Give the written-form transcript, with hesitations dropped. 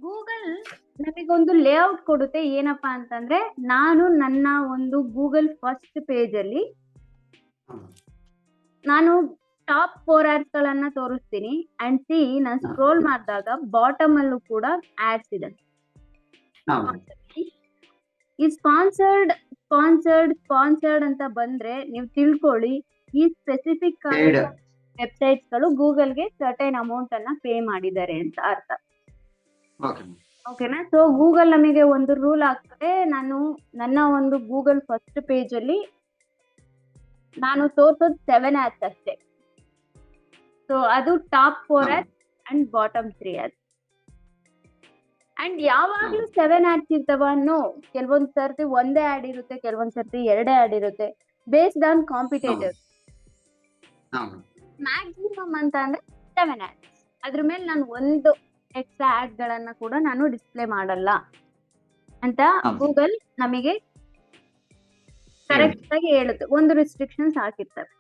Google ನಮಗೊಂದು layout ಕೊಡುತ್ತೆ ಏನಪ್ಪಾ ಅಂತಂದ್ರೆ, ನಾನು ನನ್ನ ಒಂದು ಗೂಗಲ್ ಫಸ್ಟ್ ಪೇಜ್ ಅಲ್ಲಿ ಹ್ಮ್. ನಾನು ಟಾಪ್ 4 ಆಡ್ಸ್ ಗಳನ್ನ ತೋರಿಸ್ತೀನಿ. ಅಂಡ್ ಸಿ ನಾನು ಸ್ಕ್ರೋಲ್ ಮಾಡಿದಾಗ ಬಾಟಮ್ ಅಲ್ಲೂ ಕೂಡ ಆಡ್ಸ್ ಇದೆ. ಹೌದು. ಈ ಸ್ಪಾನ್ಸರ್ಡ್ ಅಂತ ಬಂದ್ರೆ ನೀವು ತಿಳ್ಕೊಳ್ಳಿ, ಈ ಸ್ಪೆಸಿಫಿಕ್ Paid. ವೆಬ್ಸೈಟ್ಸ್ ಗಳು ಗೂಗಲ್ಗೆ ಸರ್ಟೈನ್ ಅಮೌಂಟ್ ಅನ್ನ ಪೇ ಮಾಡಿದ್ದಾರೆ ಅಂತ ಅರ್ಥ. ಓಕೆ. ಓಕೆನಾ? ಸೊ ಗೂಗಲ್ ನಮಗೆ ಒಂದು ರೂಲ್ ಆಗ್ತದೆ, ನಾನು ನನ್ನ ಒಂದು ಗೂಗಲ್ ಫಸ್ಟ್ ಪೇಜ್ ಅಲ್ಲಿ ನಾನು ತೋರ್ಸೋದು 7 ಆಡ್ಸ್ ಅಷ್ಟೇ. ಸೊ ಅದು top 4 ads and bottom 3 ads. And ಯಾವಾಗ್ಲೂ 7 ಆಡ್ಸ್ ಇರ್ತಾವ? ನೋ, ಕೆಲವೊಂದ್ ಸರ್ತಿ ಒಂದೇ ಆಡ್ ಇರುತ್ತೆ, ಕೆಲವೊಂದ್ ಸರ್ತಿ 2 ಆಡ್ ಇರುತ್ತೆ, ಬೇಸ್ಡ್ ಆನ್ ಕಾಂಪಿಟೇಟಿವ್. ಹೌದು. ಮ್ಯಾಕ್ಸಿಮಮ್ ಅಂತ ಅಂದ್ರೆ 7 ಆಡ್ಸ್. ಅದ್ರ ಮೇಲೆ ನಾನು ಒಂದು ಎಕ್ಸ್ಟ್ರಾ ಆಡ್ ಗಳನ್ನ ಕೂಡ ನಾನು ಡಿಸ್ಪ್ಲೇ ಮಾಡಲ್ಲ ಅಂತ ಹೌದು. ಗೂಗಲ್ ನಮಗೆ ಕರೆಕ್ಟ್ ಆಗಿ ಹೇಳುತ್ತೆ. ಒಂದು ರಿಸ್ಟ್ರಿಕ್ಷನ್ಸ್ ಹಾಕಿರ್ತಾರೆ.